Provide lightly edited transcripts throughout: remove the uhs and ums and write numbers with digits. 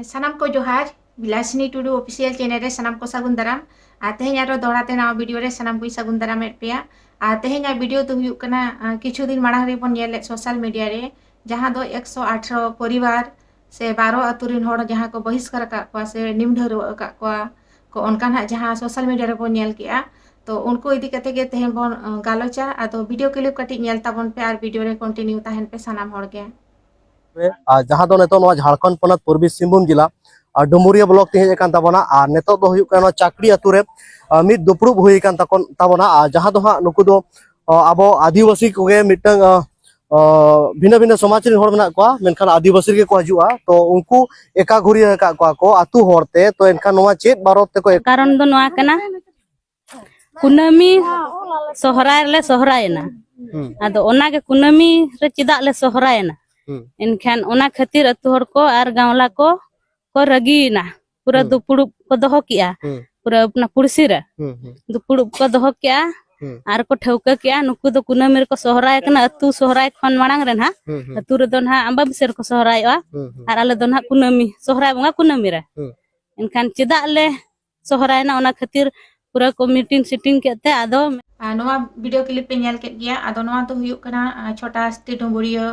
Sanam ko johar Bilasini Tudu official channel re sanam ko sagun daram tehenya aro dohra te nawa video re sanam ko sagun daram et peya tehenya video tu huyuk kana kichu din marang re bon yel social media re jahan do 118 परिवार से 12 अतु रिन हड़ जहाँ को बहिष्कार का को से निमढर का को उनका ना जहाँ सोशल मीडिया रे bon yel किया तो उनको इदी कते के तेहन bon गालोचा आदो वीडियो क्लिप कटी नेल ताबन पे आर वीडियो रे कंटिन्यू ताहन पे सनाम हड़ के जहाँ दो नेतो झारखंड पनत पूर्वी सिंहभूम जिला डुमुरिया ब्लॉक ते हेज ताबना और नेतो दो हुयुक काना चाकरी अतु रे मिद दुपुरुब हुई कान ताबना जहाँ दो हां नुकु दो आबो आदिवासी कोगे मिटंग भिन्न भिन्न समाज रे हड़ मेना को मेनखान आदिवासी के को हजुआ तो उनको एका घुरी का को अतु हड़ते तो एनखान नोवा चेत बारत ते को कारण दो नोआ कना कुनामी सोहराय ले सोहरायना आदो ओना के कुनामी रे चिदा ले सोहरायना इनखान ओना खातिर अतु हड़ को आर गावला को रगीना पूरा दुपुड़ुब को दोहो किया पूरा अपना कुर्सी रे दुपुड़ुब को दोहो किया आर को ठौका किया नुकु दो कुनामी को सोहराय कना अतु सोहराय खन मांग रे ना अतु रे दो ना अंबा बिसर को सोहरायवा आर आले दो ना कुनामी सोहराय बंगा कुनामी रे इनखान चिदा ले सोहरायना ओना खातिर पूरा को मीटिंग सिटिंग केते आदो नोवा वीडियो क्लिप पे नेल केत गया आदो नोवा तो हुयुक कना छोटा स्टे डुमुरिया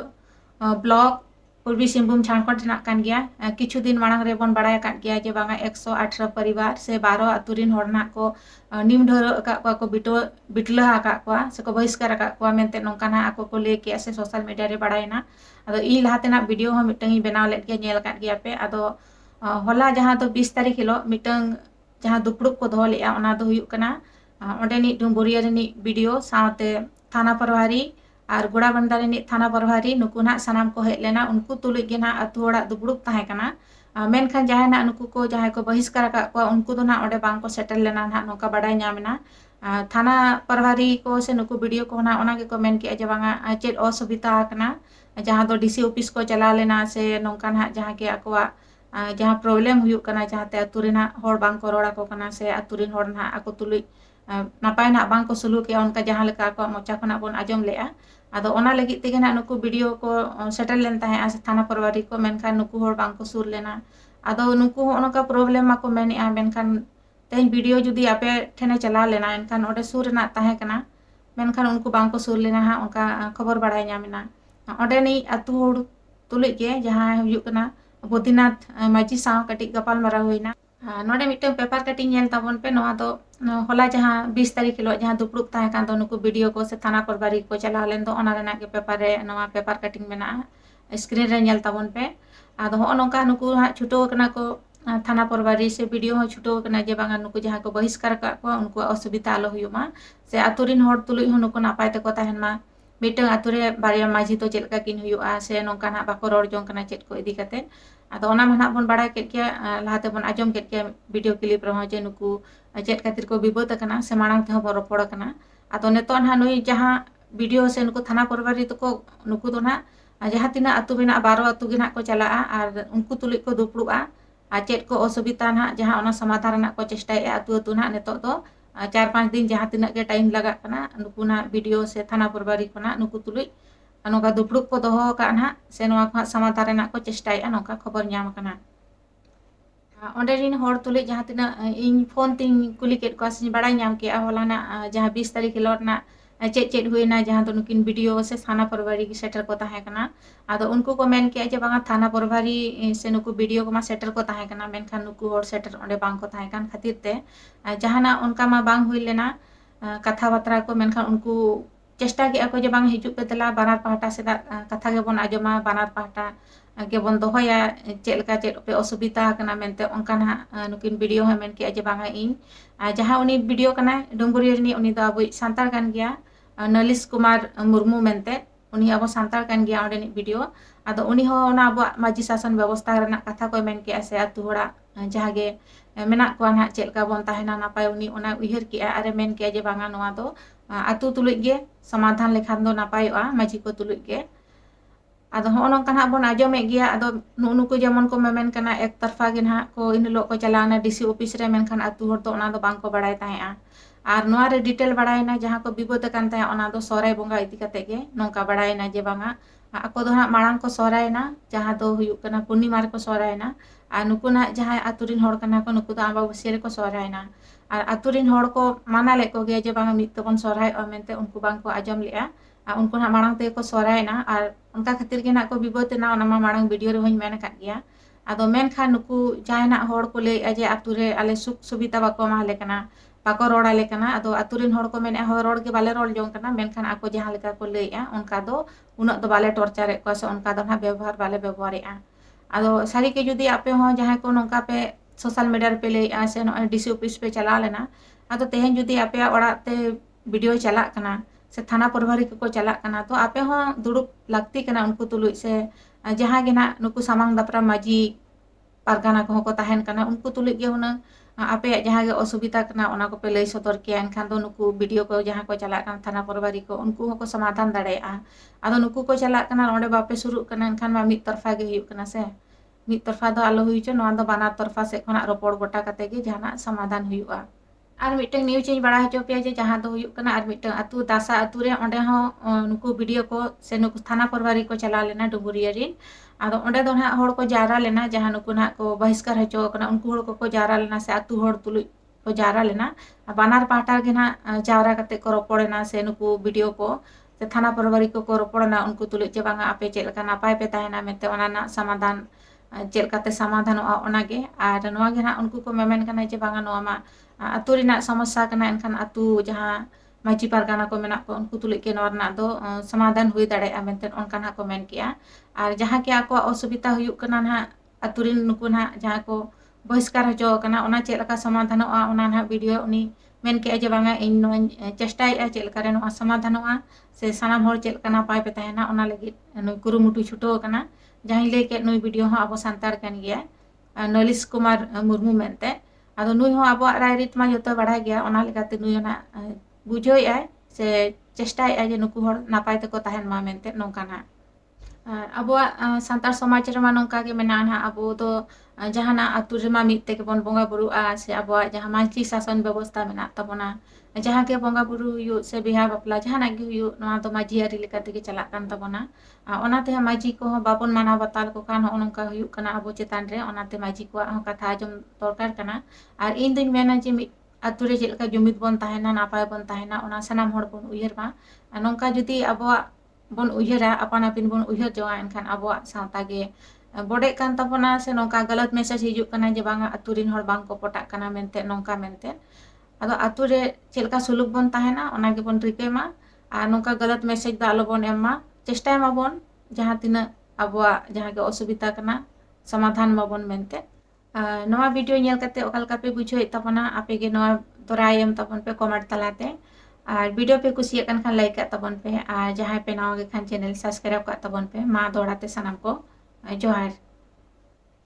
ब्लॉक पूर्वी सिंहभूम झारखंड जना कान गया किछु दिन मांग रे बन बड़ाय काट गया जे बांगा 118 परिवार से 12 अतु रिन हड़ना को निम ढोर का को बिटला का को से को बहिष्कार का को मेनते नोंकाना आको को ले के से सोशल मीडिया रे बड़ायना आदो ई लाहातेना वीडियो हो मिटंग बनाव लेत गया नेल काट गया पे आदो होला जहां तो 20 तारीख हिलो मिटंग जहां दुपड़ुब को दोहो लेया ओना दो हुयुक कना ओंडेनी डुमुरिया रेनी वीडियो साथे थाना प्रभारी और गोड़ा बंदारी थाना प्रभारी नुकु ना सनाम को हेज लेना उनको तुलुज गे ना अतु हड़ा दुबुड़ुब ताहे कना मेनखान जहां ना नुकु को जहां को बहिष्कार का को उनको दो ना ओडे बांग को सेटल लेना ना नोका बड़ाय ᱧᱟᱢᱮना थाना प्रभारी को से नुकु वीडियो को ना ओना के को मेन के जे बांगा चेत असुविधा कना जहां दो डीसी ऑफिस को चला लेना से नोका ना जहां के अकवा जहां प्रॉब्लम हुयुक कना जहां ते अतु रेना हड़ बांग को रोड़ा को कना से अतु रिन हड़ ना ako तुलुज नापाय ना बांग को सुलू के उनका जहां लेका को मोचा खना बोन आजम लेआ आदो ओना लगी तेगे ना नुकु वीडियो को सेटल लेन ताहे आ थाना प्रभारी को मेनखान नुकु हड़ बांग को सुर लेना आदो नुकु ओनका प्रॉब्लम मा को मेनिया मेनखान तेन वीडियो जुदी आपे ठेने चला लेना एनखान ओडे सुर ना ताहे कना मेनखान उनको बांग को सुर लेना हा उनका खबर बड़ाय ᱧᱟᱢᱮना ओडे नि अतु हड़ तुलुज के जहां हुयुक कना बोधिनाथ माजी साव कटी गपाल मारा होइना नोडे मिटन पेपर कटिंग नेल ताबन पे नोआ दो होला जहां 20 तारीख हिलो जहां दुपड़ुब ताहे कान दो नुकु वीडियो को से थाना प्रभारी को चला लेन दो ओना रेना के पेपर रे नोआ पेपर कटिंग मेना स्क्रीन रे नेल ताबन पे आदो हो नोका नुकु हा छुटो कना को थाना प्रभारी से वीडियो हो छुटो कना जे बांगा नुकु जहां को बहिष्कार का को उनको असुविधा आलो हुयुमा से अतुरिन हड़ तुलुज हो नुकु नापाय ते को ताहेन मा मिटन अतुरे बारिया माजी तो चेलका किन हुयुआ से नोका ना बाको रोड जों कना चेत को इदी कते आदो ओना माना बन बड़ा के क्या लाते बन आजम के क्या वीडियो क्लिप रहो जे नुकु चेत खातिर को विबोध कना से मांग ते हो रोपड़ कना आदो नेतो ना नुई जहां वीडियो से नुकु थाना प्रभारी तो को नुकु दो ना जहां तिना अतु बिना 12 अतु गे ना को चला और उनको तुलुज को दुपड़ुआ आ चेत को असुविधा ना जहां ओना समाधान ना को चेष्टाय अतु अतु ना नेतो दो 4-5 दिन जहां तिना के टाइम लगा कना नुकु ना वीडियो से थाना प्रभारी को ना नुकु तुलुज नोका दुपड़ुब को दोहो का ना से नोआ को समाधान ना को चेष्टाय नोका खबर ᱧᱟᱢ कना ओंडे रिन हड़ तुलुज जहां तिना इन फोन तिन कुली केट को से बड़ाय ᱧाम के होला ना जहां 20 तारीख हिलो ना चेत हुईना जहां तो नुकिन वीडियो से थाना प्रभारी की सेटर को ताहे कना आदो उनको को मेन के जे बांगा थाना प्रभारी से नुकु वीडियो को मा सेटर को ताहे कना मेनखान नुकु हड़ सेटर ओंडे बांग को ताहे कान खातिर ते जहां ना उनका मा बांग हुई लेना कथा बात्रा को मेनखान उनको चेष्टा के ako जे बांग हिजुक पे तला बानार पाहटा से कथा के बन आजमा बानार पाहटा के बन दोहया चेलका चेत पे असुविधा कना मेनते उनका ना नुकिन वीडियो है मेन के जे बांगा इन जहां उनी वीडियो कना डुंगुरिया नी उनी दा अबो सांतार कान गया नलिस कुमार मुर्मू मेनते उनी अबो सांतार कान गया ओडे नी वीडियो आदो उनी हो ना अबो माजी शासन व्यवस्था रना कथा को मेन के से अतु हड़ा जहां गे मेना को ना चेलका बन ताहेना नापाय उनी ओना उइहर के आरे मेन के जे बांगा नोआ दो अतु तुलुज गे समाधान लेखान दो नापायोआ माजी को तुलुज गे आदो हो नोका ना बन आजमे गया आदो नुनुको जेमन को मेमेन कना एक तरफा गे ना को इन लो को चलाना डीसी ऑफिस रे मेनखान अतु हड़ तो ओना दो बांग को बड़ाय ताहेआ और नोआ रे डिटेल बड़ायना जहां को विबोध कान ताहे ओना दो सोराय बोंगा इति कते गे नोका बड़ायना जे बांगा ako do hang marang ko sohrayna jaha do huyuk kana purnima reko sohrayna ar nuku na jaha aturin hor kana ko nuku do ambabusia reko sohrayna ar aturin hor ko mana lek ko ge je bang mit tebon sohray o mente unku bang ko ajam lea unku na marang te ko sohrayna ar unka khatir ge na ko bibote na ona ma marang video re hoñ men kat gya ado men khan nuku jahana hor ko le aje ature ale suk subita bako mahale kana bako rod ale kana ado aturin hor ko men e rod ge bale rol jong kana men khan ako jaha leka ko leya onka do unok do bale torture ko se onka do na ব্যবহার bale ব্যবহারে'a ado sari ke judi ape ho jaha ko nongka pe social media pe leya se no DC office pe chala lena ado tehen judi ape ora te video chalak kana se thana प्रभारी ko chalak kana to ape ho durup lakti kana unku tului se jaha ge na nuku samang dapra maji pargana ko ko tahen kana unku tului ge una ape jaha ge osubita kana ona ko pe lei sodor ke enkhan do nuku video ko jaha ko chalak kana thana प्रभारी ko unku ko samadhan dare'a ado nuku ko chalak kana onde bape suruk kana enkhan ma mid tarfa ge huyuk kana se mid tarfa do alo huicho noa do banar tarfa se khona ropor gota kate ge jahana samadhan huyu'a ar miteng news change bara hocho pe je jaha do huyuk kana ar miteng atu dasa atu re onde ho nuku video ko se nuku thana प्रभारी ko chala lena Dumburia rin ado onde do na hor ko jara lena jaha nuku na ko bahiskar hocho kana unku hor ko jara lena se atu hor tului ko jara lena banar pahta ge na jawra kate ko roporena se nuku video ko se thana प्रभारी ko roporena unku tului je banga ape chel ka napai pe tahena mente ona na samadhan chel kate samadhan ona ge ar noa ge na unku ko memen kana je banga noa ma atu rina समस्या kana enkhan atu jaha maji pargana ko menak ko unku tului ke noa na do samadhan hui dare'a mente onka na ko men ki'a ar jaha ke ako osubita huyuk kana na aturin nuku na jaha ko बहिष्कार होचो kana ona chel leka samadhano'a ona na video uni men ke je banga in no chestai chel kare no samadhano'a se sanam hor chel kana pai pe tahena ona lagi noi kurumutu chuto kana jahi le ke noi video ho abo santar kan gya Nolis Kumar Murmu mente ado nui ho abo rai rit ma joto badha gya ona legate nui ona bujoi ai se chestai ai je nuku hor napai te ko tahen ma mente nongkana abo santar somaj rema nongka ge menan ha abo do jahana atu rema mit te ke bon bonga buru a se abo jaha majli sason ব্যবস্থা menak tabona jaha ke bonga buru yu se biha bapla jahana ge yu noa do maji ari lekate ge chalak kan tabona ona te maji ko babon mana batal ko kan onongka huyuk kana abo chetan re ona te maji ko katha ajom dorkar kana ar in din mena je atu re jelka jumit bon tahena napai bon tahena ona sanam hor bon uyar ma nongka judi abo bon uyara apan apin bon uyar joa enkhan abo sawta ge bode kan tabona se nongka galat message hijuk kana je banga aturin hor bang ko potak kana mente nongka mente ado ature chelka suluk bon tahena ona ge bon rike ma ar nongka galat message da alo bon emma chestai ma bon jaha tina abo jaha ge osubita kana samadhan ma bon mente noa video nyel kate okal kape bujhoi tabona ape ge noa dorayem tabon pe comment talate R video पे कुसिया kan khan like tabon pe আর jaha pe naw ge khan channel subscribe ka tabon pe ma dorate sanam ko johar